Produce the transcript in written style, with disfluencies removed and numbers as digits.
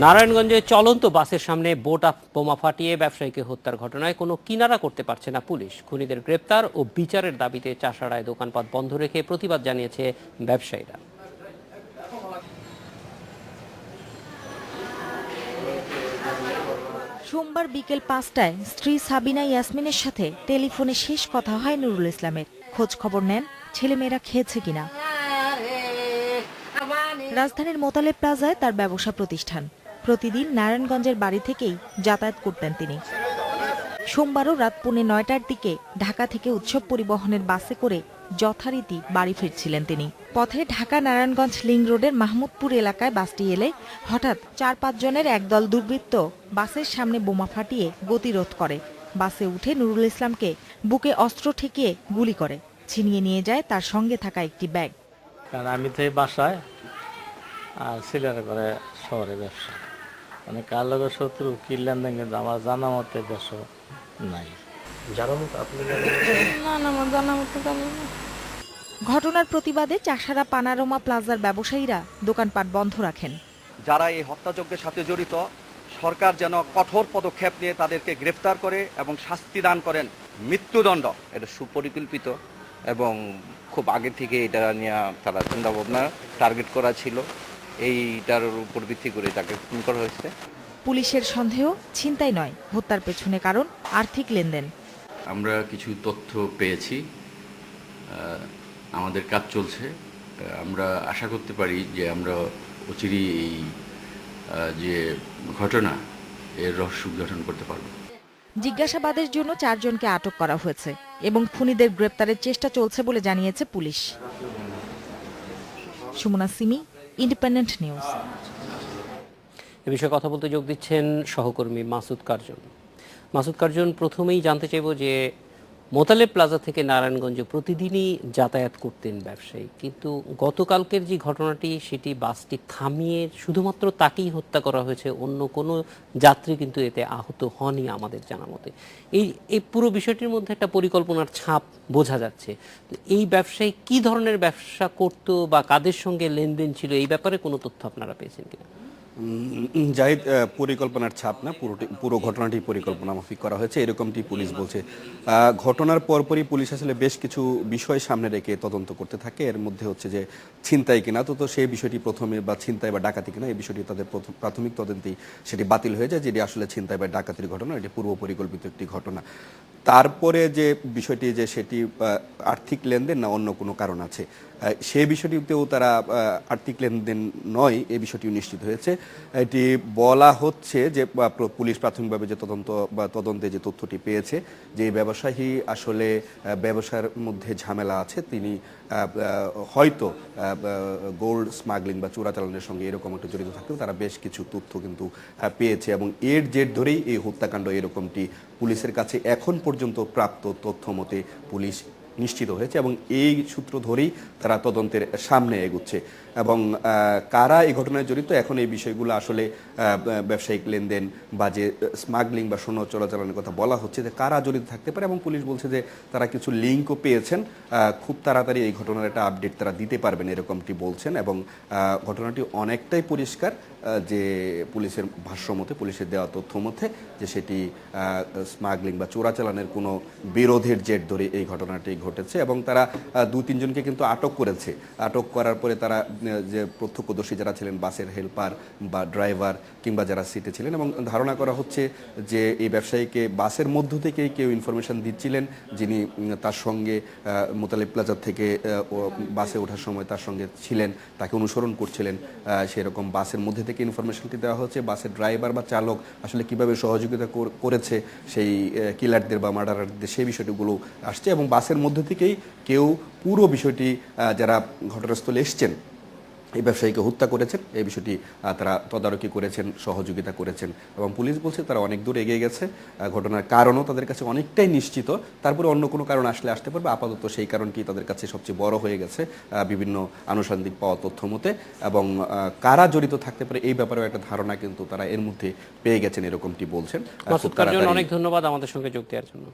নারায়ণগঞ্জে চলন্ত বাসের সামনে বোমা ফাটিয়ে ব্যবসায়ীকে হত্যার ঘটনায় কোনো কিনারা করতে পারছে না পুলিশ। খুনিদের গ্রেপ্তার ও বিচারের দাবিতে চাষাঢ়ায় দোকানপাট বন্ধ রেখে প্রতিবাদ জানিয়েছে ব্যবসায়ীরা। সোমবার বিকেল ৫টায় স্ত্রী সাবিনা ইয়াসমিনের সাথে টেলিফোনে শেষ কথা হয় নুরুল ইসলামের। খোঁজ খবর নেন ছেলেমেয়েরা খেয়েছে কিনা। রাজধানীর মোতালেব প্লাজায় তার ব্যবসা প্রতিষ্ঠান। প্রতিদিন নারায়ণগঞ্জের বাড়ি থেকেই যাতায়াত করতেন তিনি। সোমবারও রাত 9:30টার দিকে ঢাকা থেকে উৎসব পরিবহনের বাসে করে যথারীতি বাড়ি ফিরছিলেন তিনি। পথে ঢাকা নারায়ণগঞ্জ লিংক রোডের মাহমুদপুর এলাকায় বাসটি এলে হঠাৎ ৪-৫ জনের একদল দুর্বৃত্ত বাসের সামনে বোমা ফাটিয়ে গতিরোধ করে। বাসে উঠে নুরুল ইসলামকে বুকে অস্ত্র ঠেকিয়ে গুলি করে। ছিনিয়ে নিয়ে যায় তার সঙ্গে থাকা একটি ব্যাগ। কারণ আমি তো এই বাসায় আর ছেলেরা করে শহরে ব্যবসা, মানে কার লোকের শত্রু কি লেনদেন কিন্তু আমার জানা মতে দেশ নাই। ঘটনার প্রতিবাদে চাষাঢ়া পানারোমা প্লাজার ব্যবসায়ীরা দোকানপাট বন্ধ রাখেন। যারা এই হত্যাযজ্ঞের সাথে জড়িত, সরকার যেন কঠোর পদক্ষেপ নিয়ে তাদেরকে গ্রেফতার করে এবং শাস্তি দান করেন। মৃত্যুদণ্ড এটা সুপরিকল্পিত এবং খুব আগে থেকে এটা নিয়ে তারা চিন্তা ভাবনা টার্গেট করা ছিল। এইটার উপর ভিত্তি করে তাকে খুন করা হয়েছে। পুলিশের সন্দেহ ছিনতাই নয়, হত্যার পেছনে কারণ আর্থিক লেনদেন। আমরা কিছু তথ্য পেয়েছি, আমাদের কাজ চলছে। আমরা আশা করতে পারি যে আমরা অচিরেই এই যে ঘটনা এর রহস্য উদ্ঘাটন করতে পারব। জিজ্ঞাসাবাদের জন্য 4 জনকে আটক করা হয়েছে এবং খুনিদের গ্রেপ্তারের চেষ্টা চলছে বলে জানিয়েছে পুলিশ। Sumana Simi, independent news. এ বিষয়ে কথা বলতে যোগ দিচ্ছেন সহকর্মী মাসুদ কার্জন। মাসুদ কার্জন, প্রথমেই জানতে চাইব যে মোতালেব প্লাজা থেকে নারায়ণগঞ্জে প্রতিদিনই যাতায়াত করতেন ব্যবসায়ী, কিন্তু গতকালকের যে ঘটনাটি সেটি বাসটি থামিয়ে শুধুমাত্র তাকেই হত্যা করা হয়েছে, অন্য কোনো যাত্রী কিন্তু এতে আহত হননি আমাদের জানা মতে। এই পুরো বিষয়টির মধ্যে একটা পরিকল্পনার ছাপ বোঝা যাচ্ছে। এই ব্যবসায়ী কি ধরনের ব্যবসা করত বা কাদের সঙ্গে লেনদেন ছিল, এই ব্যাপারে কোনো তথ্য আপনারা পেয়েছেন কিনা? জাহিদ, পরিকল্পনার ছাপ না, পুরো ঘটনাটি পরিকল্পনা মাফিক করা হয়েছে এরকমটি পুলিশ বলছে। ঘটনার পরপরই পুলিশ আসলে বেশ কিছু বিষয় সামনে রেখে তদন্ত করতে থাকে। এর মধ্যে হচ্ছে যে ছিনতাই কিনা, তো সেই বিষয়টি প্রথমে, বা ছিনতাই বা ডাকাতি কিনা, এই বিষয়টি তাদের প্রাথমিক তদন্তেই সেটি বাতিল হয়ে যায়, যেটি আসলে ছিনতাই বা ডাকাতির ঘটনা, এটি পূর্ব পরিকল্পিত একটি ঘটনা। তারপরে যে বিষয়টি যে সেটি আর্থিক লেনদেন না অন্য কোনো কারণ আছে, সেই বিষয়টিতেও তারা আর্থিক লেনদেন নয় এই বিষয়টিও নিশ্চিত হয়েছে। এটি বলা হচ্ছে যে পুলিশ প্রাথমিকভাবে যে তদন্তে যে তথ্যটি পেয়েছে যে ব্যবসায়ী আসলে ব্যবসার মধ্যে ঝামেলা আছে, তিনি হয়তো গোল্ড স্মাগলিং বা চোরাচালানের সঙ্গে এরকম একটা জড়িত থাকতেও তারা বেশ কিছু তথ্য কিন্তু পেয়েছে এবং এর জের ধরেই এই হত্যাকাণ্ড এরকমটি পুলিশের কাছে এখন পর্যন্ত প্রাপ্ত তথ্য মতে পুলিশ নিশ্চিত হয়েছে এবং এই সূত্র ধরেই তারা তদন্তের সামনে এগুচ্ছে। এবং কারা এই ঘটনায় জড়িত, এখন এই বিষয়গুলো আসলে ব্যবসায়িক লেনদেন বা যে স্মাগলিং বা সোনা চোরাচালানের কথা বলা হচ্ছে, যে কারা জড়িত থাকতে পারে, এবং পুলিশ বলছে যে তারা কিছু লিঙ্কও পেয়েছেন, খুব তাড়াতাড়ি এই ঘটনার একটা আপডেট তারা দিতে পারবেন এরকমটি বলছেন। এবং ঘটনাটি অনেকটাই পরিষ্কার যে পুলিশের ভাষ্য মতে, পুলিশের দেওয়া তথ্য মতে, যে সেটি স্মাগলিং বা চোরাচালানের কোনো বিরোধের জের ধরে এই ঘটনাটি ঘটেছে। এবং তারা 2-3 জনকে কিন্তু আটক করেছে। আটক করার পরে তারা যে প্রত্যক্ষদর্শী যারা ছিলেন, বাসের হেল্পার বা ড্রাইভার কিংবা যারা সিটে ছিলেন, এবং ধারণা করা হচ্ছে যে এই ব্যবসায়ীকে বাসের মধ্য থেকেই কেউ ইনফরমেশন দিচ্ছিলেন, যিনি তার সঙ্গে মোতালেব প্লাজা থেকে বাসে ওঠার সময় তার সঙ্গে ছিলেন, তাকে অনুসরণ করছিলেন। সেরকম বাসের মধ্যে থেকে ইনফরমেশনটি দেওয়া হচ্ছে। বাসের ড্রাইভার বা চালক আসলে কিভাবে সহযোগিতা করেছে সেই কিলারদের বা মার্ডারারদের, সেই বিষয়টিগুলো আসছে। এবং বাসের মধ্যে থেকেই কেউ পুরো বিষয়টি, যারা ঘটনাস্থলে এসছেন, এই ব্যবসায়ীকে হত্যা করেছেন, এই বিষয়টি তারা তদারকি করেছেন, সহযোগিতা করেছেন। এবং পুলিশ বলছে তারা অনেক দূর এগিয়ে গেছে, ঘটনার কারণও তাদের কাছে অনেকটাই নিশ্চিত। তারপরে অন্য কোনো কারণ আসতে পারবে, আপাতত সেই কারণটি তাদের কাছে সবচেয়ে বড় হয়ে গেছে বিভিন্ন আনুষঙ্গিক পাওয়া তথ্য মতে। এবং কারা জড়িত থাকতে পারে এই ব্যাপারেও একটা ধারণা কিন্তু তারা এর মধ্যে পেয়ে গেছেন এরকমটি বলছেন। মাসুদ কার্জন, অনেক ধন্যবাদ আমাদের সঙ্গে যোগ দেওয়ার জন্য।